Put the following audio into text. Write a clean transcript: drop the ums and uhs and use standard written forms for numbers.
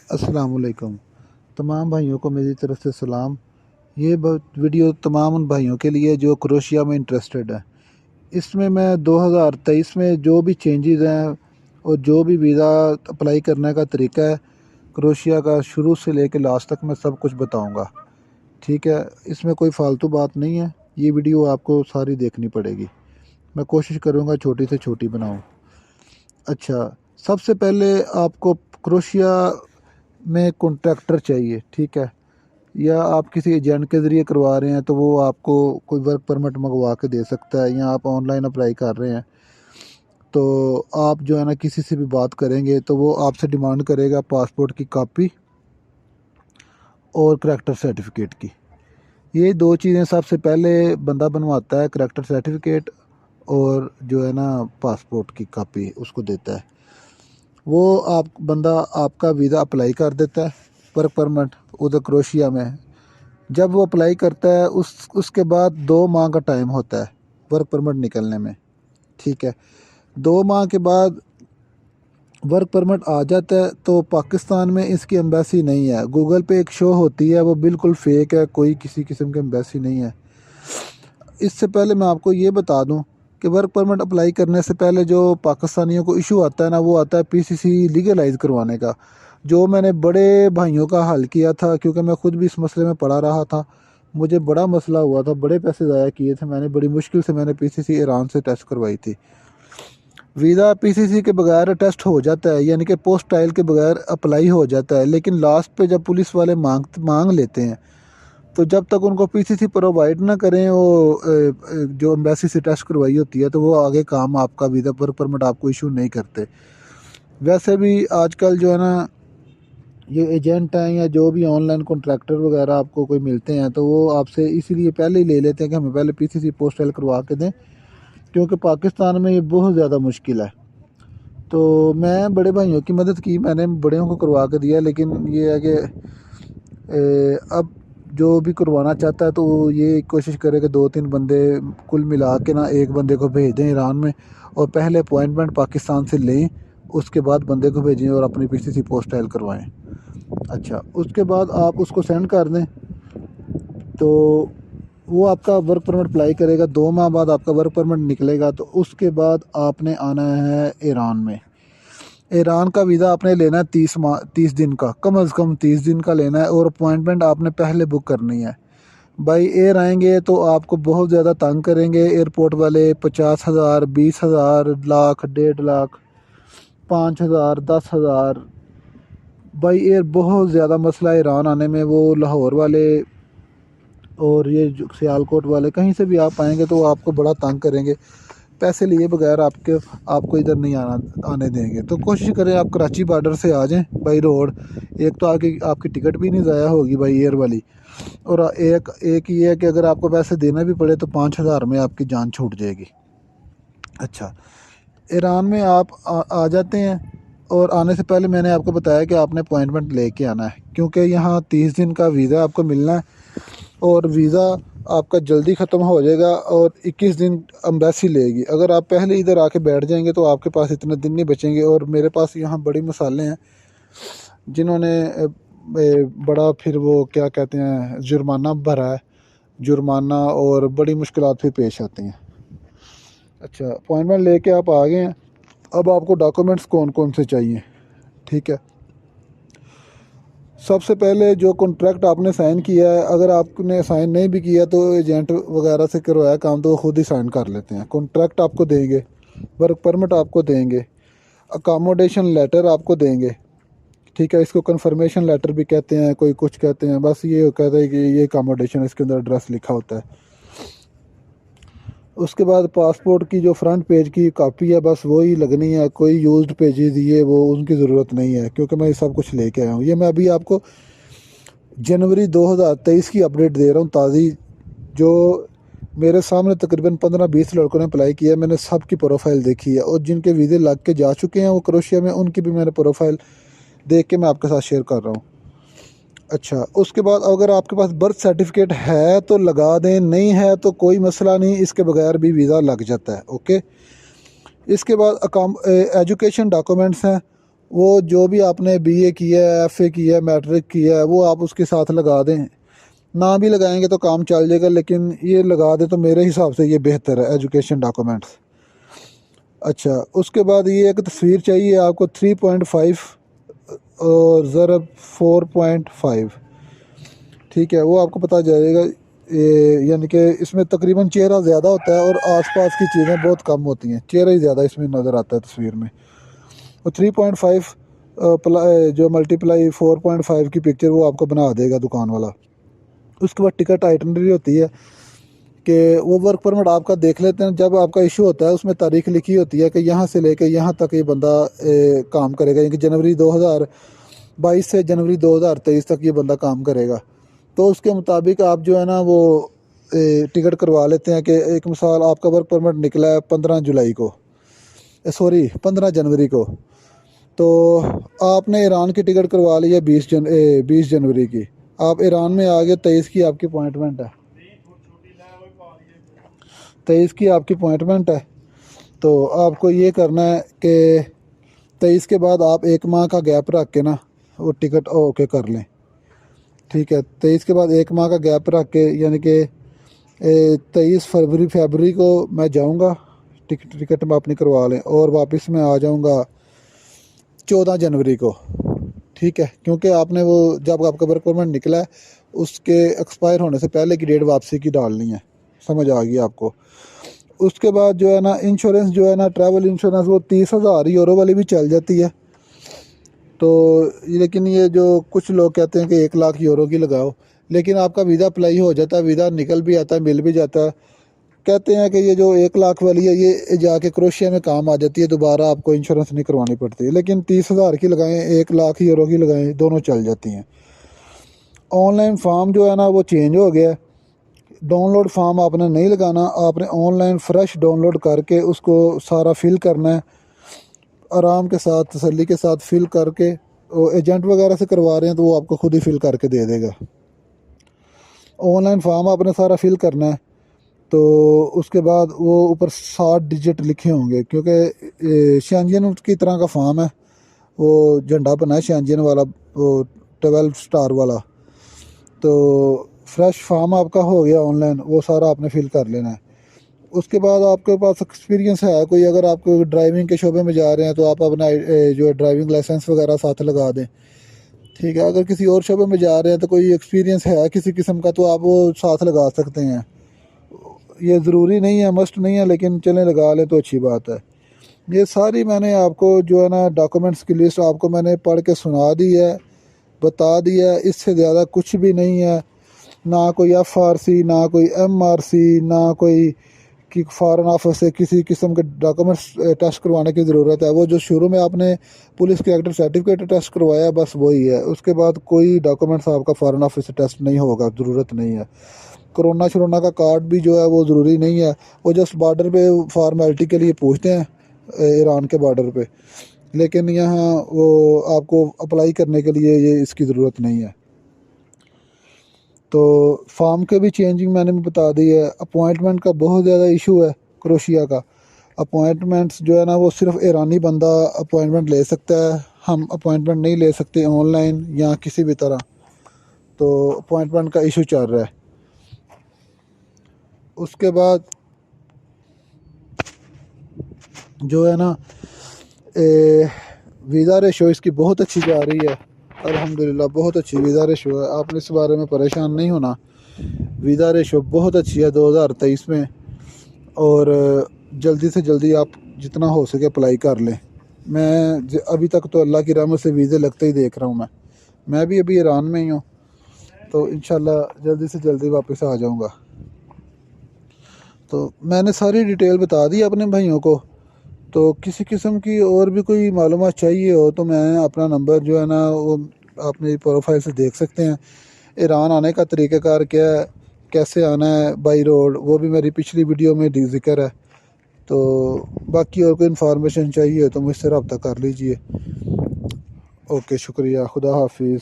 अस्सलामुअलैकुम। तमाम भाइयों को मेरी तरफ़ से सलाम। ये वीडियो तमाम उन भाइयों के लिए जो क्रोशिया में इंटरेस्टेड हैं। इसमें मैं 2023 में जो भी चेंजेस हैं और जो भी वीज़ा अप्लाई करने का तरीका है क्रोशिया का, शुरू से लेकर लास्ट तक मैं सब कुछ बताऊंगा। ठीक है, इसमें कोई फ़ालतू बात नहीं है। ये वीडियो आपको सारी देखनी पड़ेगी। मैं कोशिश करूँगा छोटी से छोटी बनाऊँ। अच्छा, सबसे पहले आपको क्रोशिया में कॉन्ट्रैक्टर चाहिए। ठीक है, या आप किसी एजेंट के ज़रिए करवा रहे हैं तो वो आपको कोई वर्क परमिट मंगवा के दे सकता है, या आप ऑनलाइन अप्लाई कर रहे हैं तो आप जो है ना किसी से भी बात करेंगे तो वो आपसे डिमांड करेगा पासपोर्ट की कॉपी और करैक्टर सर्टिफिकेट की। ये दो चीज़ें सबसे पहले बंदा बनवाता है, करैक्टर सर्टिफिकेट और जो है ना पासपोर्ट की कॉपी उसको देता है। वो बंदा आपका वीज़ा अप्लाई कर देता है, वर्क परमिट उधर क्रोशिया में। जब वो अप्लाई करता है उसके बाद 2 माह का टाइम होता है वर्क परमिट निकलने में। ठीक है, 2 माह के बाद वर्क परमिट आ जाता है तो पाकिस्तान में इसकी एम्बेसी नहीं है। गूगल पे एक शो होती है, वो बिल्कुल फेक है, कोई किसी किस्म की एम्बेसी नहीं है। इससे पहले मैं आपको ये बता दूं कि वर्क परमिट अप्लाई करने से पहले जो पाकिस्तानियों को इशू आता है ना, वो आता है पीसीसी लीगलाइज करवाने का, जो मैंने बड़े भाइयों का हल किया था क्योंकि मैं ख़ुद भी इस मसले में पड़ा रहा था। मुझे बड़ा मसला हुआ था, बड़े पैसे ज़ाया किए थे मैंने, बड़ी मुश्किल से मैंने पीसीसी ईरान से टेस्ट करवाई थी। वीज़ा पीसीसी के बगैर टेस्ट हो जाता है, यानी कि पोस्ट टाइल के बगैर अप्लाई हो जाता है, लेकिन लास्ट पे जब पुलिस वाले मांग लेते हैं तो जब तक उनको पीसीसी प्रोवाइड ना करें, वो जो एम्बेसी से टेस्ट करवाई होती है, तो वो आगे काम आपका वीज़ा वर्क परमिट आपको इशू नहीं करते। वैसे भी आजकल जो है ना ये एजेंट हैं या जो भी ऑनलाइन कॉन्ट्रैक्टर वगैरह आपको कोई मिलते हैं तो वो आपसे इसीलिए पहले ही ले लेते हैं कि हमें पहले पीसीसी पोस्टल करवा के दें, क्योंकि पाकिस्तान में ये बहुत ज़्यादा मुश्किल है। तो मैं बड़े भाइयों की मदद की, मैंने बड़ेयों को करवा के दिया, लेकिन ये है कि अब जो भी करवाना चाहता है तो ये कोशिश करे कि 2-3 बंदे कुल मिला के ना एक बंदे को भेज दें ईरान में, और पहले अपॉइंटमेंट पाकिस्तान से लें, उसके बाद बंदे को भेजें और अपनी पीसीसी पोस्टल करवाएं। अच्छा, उसके बाद आप उसको सेंड कर दें तो वो आपका वर्क परमिट अप्लाई करेगा। 2 माह बाद आपका वर्क परमिट निकलेगा तो उसके बाद आपने आना है ईरान में। ईरान का वीज़ा आपने लेना है 30 दिन का, कम अज़ कम 30 दिन का लेना है, और अपॉइंटमेंट आपने पहले बुक करनी है। बाई एयर आएंगे तो आपको बहुत ज़्यादा तंग करेंगे एयरपोर्ट वाले। 50,000, 20,000, लाख, 1.5 लाख, 5,000, 10,000। बाई एयर बहुत ज़्यादा मसला है ईरान आने में। वो लाहौर वाले और ये जो सियालकोट वाले, कहीं से भी आप आएंगे तो वो आपको बड़ा तंग करेंगे, पैसे लिए बगैर आपको इधर नहीं आने देंगे। तो कोशिश करें आप कराची बॉर्डर से आ जाएं बाई रोड। एक तो आपकी टिकट भी नहीं ज़ाया होगी बाई एयर वाली, और एक ये है कि अगर आपको पैसे देना भी पड़े तो 5,000 में आपकी जान छूट जाएगी। अच्छा, ईरान में आप आ जाते हैं, और आने से पहले मैंने आपको बताया कि आपने अपॉइंटमेंट लेके आना है, क्योंकि यहाँ 30 दिन का वीज़ा आपको मिलना है, और वीज़ा आपका जल्दी ख़त्म हो जाएगा और 21 दिन एम्बेसी लेगी। अगर आप पहले इधर आके बैठ जाएंगे तो आपके पास इतने दिन नहीं बचेंगे। और मेरे पास यहाँ बड़ी मिसालें हैं जिन्होंने बड़ा फिर वो क्या कहते हैं जुर्माना भरा है, जुर्माना, और बड़ी मुश्किलात फिर पेश आती हैं। अच्छा, अपॉइंटमेंट लेके आप आ गए हैं। अब आपको डॉक्यूमेंट्स कौन कौन से चाहिए? ठीक है, सबसे पहले जो कॉन्ट्रैक्ट आपने साइन किया है, अगर आपने साइन नहीं भी किया तो एजेंट वगैरह से करवाया काम तो वो खुद ही साइन कर लेते हैं। कॉन्ट्रैक्ट आपको देंगे, वर्क परमिट आपको देंगे, अकामोडेशन लेटर आपको देंगे। ठीक है, इसको कंफर्मेशन लेटर भी कहते हैं, कोई कुछ कहते हैं, बस ये कहता है कि ये अकामोडेशन, इसके अंदर एड्रेस लिखा होता है। उसके बाद पासपोर्ट की जो फ्रंट पेज की कॉपी है बस वही लगनी है, कोई यूज्ड पेजेस ये वो उनकी ज़रूरत नहीं है, क्योंकि मैं ये सब कुछ लेके आया हूँ। ये मैं अभी आपको जनवरी 2023 की अपडेट दे रहा हूँ ताज़ी, जो मेरे सामने तकरीबन 15-20 लड़कों ने अप्लाई किया। मैंने सब की प्रोफाइल देखी है, और जिनके वीज़े लग के जा चुके हैं वो क्रोशिया में, उनकी भी मैंने प्रोफाइल देख के मैं आपके साथ शेयर कर रहा हूँ। अच्छा, उसके बाद अगर आपके पास बर्थ सर्टिफिकेट है तो लगा दें, नहीं है तो कोई मसला नहीं, इसके बगैर भी वीज़ा लग जाता है। ओके, इसके बाद एजुकेशन डॉक्यूमेंट्स हैं वो जो भी आपने बीए किया है, एफए किया है, मैट्रिक किया है, वो आप उसके साथ लगा दें। ना भी लगाएंगे तो काम चल जाएगा, लेकिन ये लगा दें तो मेरे हिसाब से ये बेहतर है, एजुकेशन डॉक्यूमेंट्स। अच्छा, उसके बाद ये एक तस्वीर चाहिए आपको 3.5 और ज़रब 4.5, ठीक है, वो आपको पता जाएगा। ये यानी कि इसमें तकरीबन चेहरा ज़्यादा होता है और आसपास की चीज़ें बहुत कम होती हैं, चेहरा ही ज़्यादा इसमें नज़र आता है तस्वीर में। और 3.5 जो मल्टीप्लाई 4.5 की पिक्चर वो आपको बना देगा दुकान वाला। उसके बाद टिकट आइटनरी होती है कि वो वर्क परमिट आपका देख लेते हैं। जब आपका इशू होता है उसमें तारीख लिखी होती है कि यहाँ से लेकर यहाँ तक ये बंदा काम करेगा, यानी कि जनवरी 2022 से जनवरी 2023 तक ये बंदा काम करेगा। तो उसके मुताबिक आप जो है ना वो टिकट करवा लेते हैं कि एक मिसाल आपका वर्क परमिट निकला है 15 जुलाई को, सॉरी 15 जनवरी को, तो आपने ईरान की टिकट करवा ली है 20 जनवरी की। आप ईरान में आ गए, 23 की आपकी अपॉइंटमेंट है, 23 की आपकी अपॉइंटमेंट है। तो आपको ये करना है कि 23 के बाद आप 1 माह का गैप रख के ना वो टिकट ओके कर लें, ठीक है। 23 के बाद 1 माह का गैप रख के, यानी कि 23 फरवरी को मैं जाऊंगा, टिकट मैं अपनी करवा लें और वापस मैं आ जाऊंगा 14 जनवरी को, ठीक है। क्योंकि आपने वो जब आपका वर्क परमिट निकला है उसके एक्सपायर होने से पहले की डेट वापसी की डालनी है, समझ आ गई आपको। उसके बाद जो है ना इंश्योरेंस जो है ना, ट्रैवल इंश्योरेंस, वो 30,000 यूरो वाली भी चल जाती है। तो लेकिन ये जो कुछ लोग कहते हैं कि 1 लाख यूरो की लगाओ, लेकिन आपका वीज़ा अप्लाई हो जाता है, वीज़ा निकल भी आता है, मिल भी जाता है। कहते हैं कि ये जो 1 लाख वाली है ये जाके क्रोशिया में काम आ जाती है, दोबारा आपको इंश्योरेंस नहीं करवानी पड़ती। लेकिन 30,000 की लगाएं, 1 लाख यूरो की लगाएं, दोनों चल जाती हैं। ऑनलाइन फॉर्म जो है ना वो चेंज हो गया, डाउनलोड फॉर्म आपने नहीं लगाना, आपने ऑनलाइन फ्रेश डाउनलोड करके उसको सारा फिल करना है, आराम के साथ तसल्ली के साथ फिल करके। वो एजेंट वगैरह से करवा रहे हैं तो वो आपको खुद ही फिल करके दे देगा। ऑनलाइन फॉर्म आपने सारा फिल करना है। तो उसके बाद वो ऊपर 60 डिजिट लिखे होंगे, क्योंकि शेंजन की तरह का फॉर्म है, वो झंडा बना है शेंजन वाला, वो 12 स्टार वाला। तो फ्रेश फॉर्म आपका हो गया ऑनलाइन, वो सारा आपने फिल कर लेना है। उसके बाद आपके पास एक्सपीरियंस है कोई, अगर आप ड्राइविंग के शोबे में जा रहे हैं तो आप अपना जो ड्राइविंग लाइसेंस वगैरह साथ लगा दें, ठीक है। अगर किसी और शोबे में जा रहे हैं तो कोई एक्सपीरियंस है किसी किस्म का तो आप वो साथ लगा सकते हैं। ये ज़रूरी नहीं है, मस्ट नहीं है, लेकिन चलें लगा लें तो अच्छी बात है। ये सारी मैंने आपको जो है ना डॉक्यूमेंट्स की लिस्ट आपको मैंने पढ़ के सुना दी है, बता दिया है, इससे ज़्यादा कुछ भी नहीं है। ना कोई FRC, ना कोई MRC, ना कोई कि फ़ॉरेन ऑफिस से किसी किस्म के डॉक्यूमेंट्स टेस्ट करवाने की ज़रूरत है। वो जो शुरू में आपने पुलिस कैरेक्टर सर्टिफिकेट टेस्ट करवाया बस वही है, उसके बाद कोई डॉक्यूमेंट्स आपका फ़ॉरेन ऑफिस से टेस्ट नहीं होगा, ज़रूरत नहीं है। कोरोना शरोना का कार्ड भी जो है वो ज़रूरी नहीं है, वो जस्ट बॉर्डर पे फॉर्मेलिटी के लिए पूछते हैं ईरान के बॉर्डर पे, लेकिन यहाँ वो आपको अप्लाई करने के लिए ये इसकी ज़रूरत नहीं है। तो फार्म के भी चेंजिंग मैंने भी बता दी है। अपॉइंटमेंट का बहुत ज़्यादा इशू है क्रोशिया का। अपॉइंटमेंट्स जो है ना वो सिर्फ ईरानी बंदा अपॉइंटमेंट ले सकता है, हम अपॉइंटमेंट नहीं ले सकते ऑनलाइन या किसी भी तरह। तो अपॉइंटमेंट का इशू चल रहा है। उसके बाद जो है ना वीज़ा रेशो इसकी बहुत अच्छी जा रही है, अल्हम्दुलिल्लाह बहुत अच्छी वीज़ा रेशो है। आपने इस बारे में परेशान नहीं होना, वीज़ा रेशो बहुत अच्छी है 2023 में। और जल्दी से जल्दी आप जितना हो सके अप्लाई कर लें। मैं अभी तक तो अल्लाह की रहमत से वीज़े लगते ही देख रहा हूँ। मैं भी अभी ईरान में ही हूँ, तो इंशाल्लाह जल्दी से जल्दी वापस आ जाऊँगा। तो मैंने सारी डिटेल बता दी अपने भाइयों को। तो किसी किस्म की और भी कोई मालूमात चाहिए हो तो मैं अपना नंबर जो है ना वो आप मेरी प्रोफाइल से देख सकते हैं। ईरान आने का तरीक़ाकार क्या है, कैसे आना है बाई रोड, वो भी मेरी पिछली वीडियो में ज़िक्र है। तो बाकी और कोई इन्फॉर्मेशन चाहिए तो मुझसे रब्ता कर लीजिए। ओके, शुक्रिया, खुदा हाफिज़।